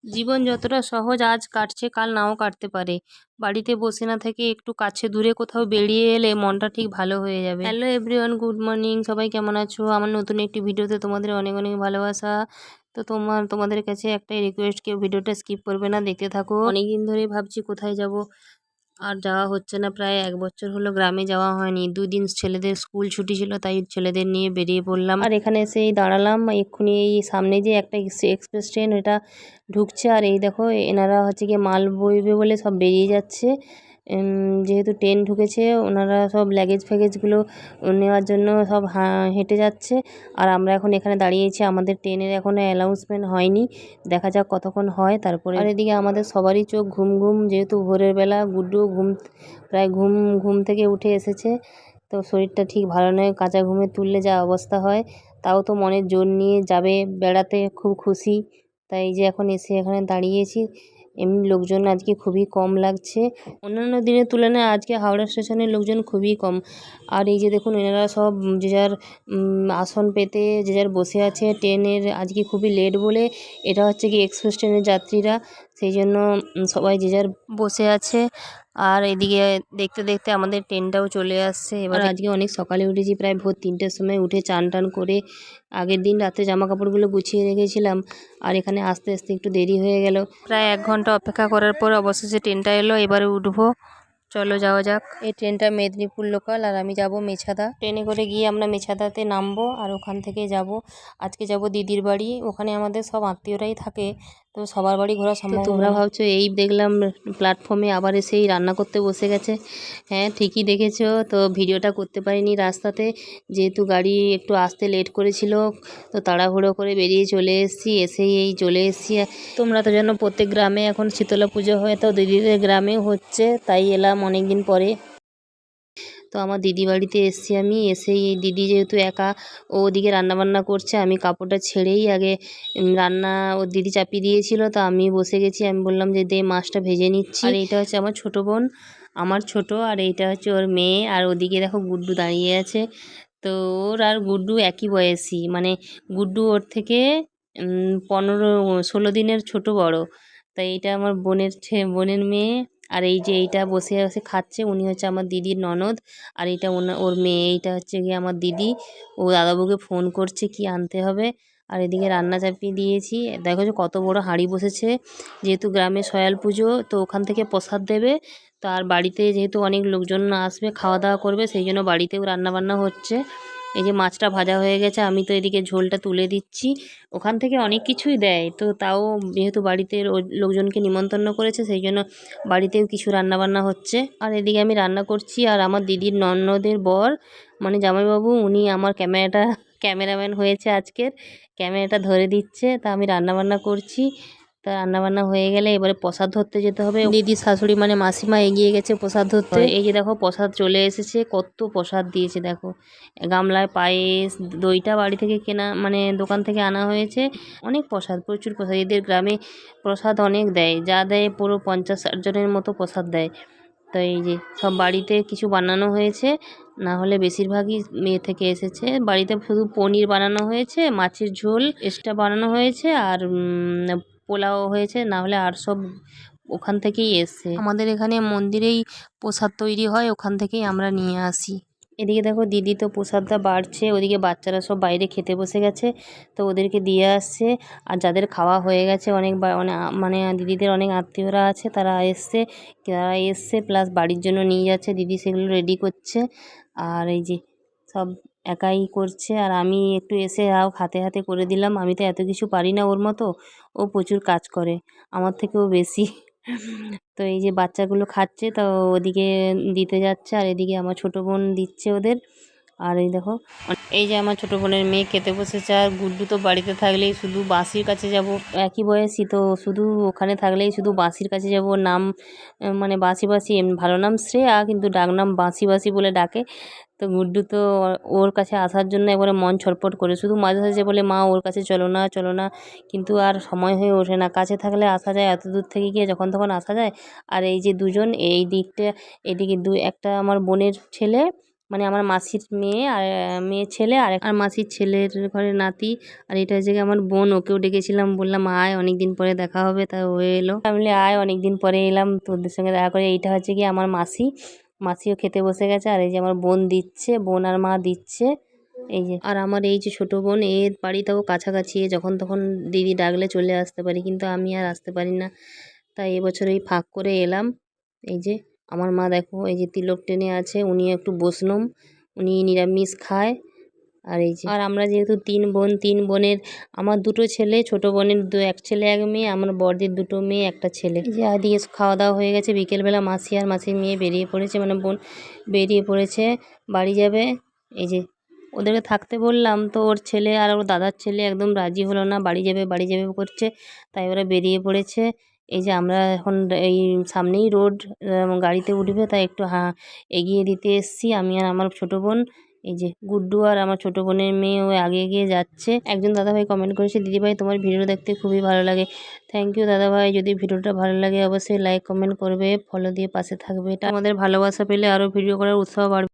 জীবন যতটা সহজ আজ কাটছে কাল নাও কাটতে পারে। বাড়িতে বসে না থেকে একটু কাছে দূরে কোথাও বেরিয়ে এলে মনটা ঠিক ভালো হয়ে যাবে। Hello everyone, good morning. সবাই কেমন আছো? আমার নতুন একটি ভিডিওতে তোমাদের অনেক অনেক ভালোবাসা। তো তোমাদের কাছে একটাই রিকোয়েস্ট, কেউ ভিডিওটা স্কিপ করবে না, দেখতে থাকো। অনেকদিন ধরেই ভাবছি কোথায় যাব, আর যাওয়া হচ্ছে না। প্রায় 1 বছর হলো গ্রামে যাওয়া হয়নি। 2 দিন ছেলেদের স্কুল ছুটি ছিল, তাই ছেলেদের নিয়ে বেরিয়ে পড়লাম। আর এখানে এসেই দাঁড়ালাম। এক্ষুনি এই সামনে যে একটা এক্সপ্রেস ট্রেন, এটা ঢুকছে। আর এই দেখো এনারা হচ্ছে গিয়ে মাল বইবে বলে সব বেরিয়ে যাচ্ছে। যেহেতু ট্রেন ঢুকেছে, ওনারা সব লাগেজ ফ্যাগেজগুলো নেওয়ার জন্য সব হেঁটে যাচ্ছে। আর আমরা এখন এখানে দাঁড়িয়েছি। আমাদের ট্রেনের এখনও অ্যানাউন্সমেন্ট হয়নি, দেখা যাক কতক্ষণ হয় তারপরে। আর এদিকে আমাদের সবারই চোখ ঘুম ঘুম, যেহেতু ভোরের বেলা। গুড্ডু প্রায় ঘুম থেকে উঠে এসেছে, তো শরীরটা ঠিক ভালো নয়। কাঁচা ঘুমে তুললে যা অবস্থা হয়, তাও তো মনের জোর নিয়ে যাবে বেড়াতে, খুব খুশি। তাই এই যে এখন এসে এখানে দাঁড়িয়েছি। এমনি লোকজন আজকে খুবই কম লাগছে, অন্যান্য দিনের তুলনায় আজকে হাওড়া স্টেশনের লোকজন খুবই কম। আর এই যে দেখুন, এনারা সব যে যার আসন পেতে যে যার বসে আছে। ট্রেনের আজকে খুবই লেট বলে, এটা হচ্ছে কি এক্সপ্রেস ট্রেনের যাত্রীরা, সেই জন্য সবাই যে যার বসে আছে। আর এদিকে দেখতে দেখতে আমাদের ট্রেনটাও চলে আসছে। এবার আজকে অনেক সকালে উঠেছি, প্রায় ভোর 3টের সময় উঠে চান টান করে আগের দিন রাতে জামা কাপড়গুলো গুছিয়ে রেখেছিলাম। আর এখানে আসতে আসতে একটু দেরি হয়ে গেল। প্রায় 1 ঘন্টা অপেক্ষা করার পর অবশেষে ট্রেনটা এলো। এবারে উঠবো, চলো যাওয়া যাক। এই ট্রেনটা মেদিনীপুর লোকাল, আর আমি যাব মেছাদা। ট্রেনে করে গিয়ে আমরা মেছাদাতে নামবো, আর ওখান থেকে যাব আজকে যাব দিদির বাড়ি। ওখানে আমাদের সব আত্মীয়রাই থাকে, তো সবার বাড়ি ঘোরা সম্ভব। তোমরা ভাবছো এই দেখলাম প্ল্যাটফর্মে আবার এসেই রান্না করতে বসে গেছে। হ্যাঁ, ঠিকই দেখেছো। তো ভিডিওটা করতে পারিনি রাস্তাতে, যেহেতু গাড়ি একটু আসতে লেট করেছিল, তো তাড়াহুড়ো করে বেরিয়ে চলে এসেছি। এসেই এই চলে এসেছি। তোমরা তো জানো প্রত্যেক গ্রামে এখন শীতলা পুজো হয়, তো দিদিদের গ্রামেও হচ্ছে, তাই এলাম অনেক দিন পরে। তো আমার দিদি বাড়িতে এসেছি আমি। এসেই এই দিদি যেহেতু একা, ও ওদিকে রান্নাবান্না করছে, আমি কাপড়টা ছেড়েই আগে রান্না ওর দিদি চাপিয়ে দিয়েছিল, তো আমি বসে গেছি। আমি বললাম যে দে, মাছটা ভেজে নিচ্ছি। আর এইটা হচ্ছে আমার ছোটো বোন, আমার ছোট, আর এইটা হচ্ছে ওর মেয়ে। আর ওদিকে দেখো গুড্ডু দাঁড়িয়ে আছে। তো ওর আর গুড্ডু একই বয়সী, মানে গুড্ডু ওর থেকে 15-16 দিনের ছোট বড়। তাই এইটা আমার বোনের মেয়ে। আর এই যে এইটা বসে বসে খাচ্ছে, উনি হচ্ছে আমার দিদির ননদ। আর এইটা ওর মেয়ে, এইটা হচ্ছে গিয়ে আমার দিদি। ও দাদাবুকে ফোন করছে কি আনতে হবে। আর এদিকে রান্না চাপিয়ে দিয়েছি। দেখো যে কত বড় হাঁড়ি বসেছে, যেহেতু গ্রামে সয়াল পুজো, তো ওখান থেকে প্রসাদ দেবে। তো আর বাড়িতে যেহেতু অনেক লোকজন আসবে, খাওয়া দাওয়া করবে, সেই জন্য বাড়িতেও রান্নাবান্না হচ্ছে। এই যে মাছটা ভাজা হয়ে গেছে, আমি তো এদিকে ঝোলটা তুলে দিচ্ছি। ওখান থেকে অনেক কিছুই দেয়, তো তাও যেহেতু বাড়িতে লোকজনকে নিমন্ত্রণ করেছে, সেই জন্য বাড়িতেও কিছু রান্নাবান্না হচ্ছে। আর এদিকে আমি রান্না করছি, আর আমার দিদির ননদের বর মানে জামাইবাবু, উনি আমার ক্যামেরাম্যান হয়েছে আজকের, ক্যামেরাটা ধরে দিচ্ছে। তা আমি রান্নাবান্না করছি। তা রান্নাবান্না হয়ে গেলে এবারে প্রসাদ ধরতে যেতে হবে। দিদির শাশুড়ি মানে মাসিমা এগিয়ে গেছে প্রসাদ ধরতে। এই যে দেখো প্রসাদ চলে এসেছে, কত প্রসাদ দিয়েছে দেখো। গামলায় পায়েস, দইটা বাড়ি থেকে কেনা, মানে দোকান থেকে আনা হয়েছে। অনেক প্রসাদ, প্রচুর প্রসাদ। এদের গ্রামে প্রসাদ অনেক দেয়, যা দেয় পুরো 50-60 জনের মতো প্রসাদ দেয়। তো এই যে সব বাড়িতে কিছু বানানো হয়েছে, না হলে বেশিরভাগই মেয়ে থেকে এসেছে। বাড়িতে শুধু পনির বানানো হয়েছে, মাছের ঝোল এক্সট্রা বানানো হয়েছে, আর পোলাও হয়েছে, না হলে আর সব ওখান থেকেই এসছে। আমাদের এখানে মন্দিরেই প্রসাদ তৈরি হয়, ওখান থেকেই আমরা নিয়ে আসি। এদিকে দেখো দিদি তো প্রসাদটা বাড়ছে, ওদিকে বাচ্চারা সব বাইরে খেতে বসে গেছে, তো ওদেরকে দিয়ে আসছে। আর যাদের খাওয়া হয়ে গেছে, অনেক মানে দিদিদের অনেক আত্মীয়রা আছে, তারা এসছে প্লাস বাড়ির জন্য নিয়ে যাচ্ছে। দিদি সেগুলো রেডি করছে। আর এই যে সব একাই করছে, আর আমি একটু এসে হাতে হাতে করে দিলাম। আমি তো এত কিছু পারি না ওর মতো, ও প্রচুর কাজ করে, আমার থেকেও বেশি। তো এই যে বাচ্চাগুলো খাচ্ছে, তো ওদিকে দিতে যাচ্ছে, আর এদিকে আমার ছোটো বোন দিচ্ছে ওদের। আর এই দেখো, এই যে আমার ছোটো বোনের মেয়ে খেতে বসেছে। আর গুড্ডু তো বাড়িতে থাকলেই শুধু বাঁশির কাছে যাব, একই বয়সী, তো শুধু ওখানে থাকলেই শুধু বাঁশির কাছে যাব। নাম মানে বাঁশি বাঁশি, ভালো নাম শ্রেয়া, কিন্তু ডাকনাম বাঁশি বাঁশি বলে ডাকে। তো গুড্ডু তো ওর কাছে আসার জন্য একবারে মন ছটফট করে, শুধু মাঝে মাঝে বলে মা ওর কাছে চলো না চলো না, কিন্তু আর সময় হয়ে ওঠে না। কাছে থাকলে আসা যায়, এত দূর থেকে গিয়ে যখন তখন আসা যায়। আর এই যে দুজন এই দিকটা, এদিকে একটা আমার বোনের ছেলে, মানে আমার মাসির মেয়ে আর মেয়ে ছেলে আর মাসির ছেলের ঘরে নাতি। আর এটা হচ্ছে গিয়ে আমার বোন, ওকেও ডেকেছিলাম, বললাম আয় অনেকদিন পরে দেখা হবে, তা হয়ে এলো। আমি বলি আয় অনেকদিন পরে এলাম তোদের সঙ্গে দেখা করে। এইটা হচ্ছে গিয়ে আমার মাসিও খেতে বসে গেছে। আর এই যে আমার বোন দিচ্ছে, বোন আর মা দিচ্ছে এই যে। আর আমার এই যে ছোট বোন, এর বাড়িটাও কাছাকাছি, যখন তখন দিদি ডাকলে চলে আসতে পারি, কিন্তু আমি আর আসতে পারি না। তাই এবছর এই ফাঁক করে এলাম। এই যে আমার মা দেখো এই যে তিলক টেনে আছে, উনি একটু বসনম, উনি নিরামিষ খায়। আর এই যে আর আমরা যেহেতু 3 বোন, 3 বোনের আমার 2টো ছেলে, ছোট বোনের এক ছেলে এক মেয়ে, আমার বড়দির 2টো মেয়ে একটা ছেলে। এই যে আদিকে খাওয়া দাওয়া হয়ে গেছে। বিকেলবেলা মাসি আর মাসির মেয়ে বেরিয়ে পড়েছে, মানে বোন বেরিয়ে পড়েছে, বাড়ি যাবে। এই যে ওদেরকে থাকতে বললাম, তো ওর ছেলে আর ওর দাদার ছেলে একদম রাজি হলো না, বাড়ি যাবে বাড়ি যাবে করছে, তাই ওরা বেরিয়ে পড়েছে। এই যে আমরা এখন এই সামনেই রোড, গাড়িতে উঠবে, তাই একটু এগিয়ে দিতে এসছি আমি আর আমার ছোট বোন। এই যে গুড্ডু আর আমার ছোট বোনের মেয়ে ও আগে এগিয়ে যাচ্ছে। একজন দাদাভাই কমেন্ট করেছে, দিদিভাই তোমার ভিডিও দেখতে খুবই ভালো লাগে। থ্যাংক ইউ দাদাভাই। যদি ভিডিওটা ভালো লাগে অবশ্যই লাইক কমেন্ট করবে, ফলো দিয়ে পাশে থাকবে। এটা আমাদের ভালোবাসা পেলে আরও ভিডিও করার উৎসাহ বাড়বে।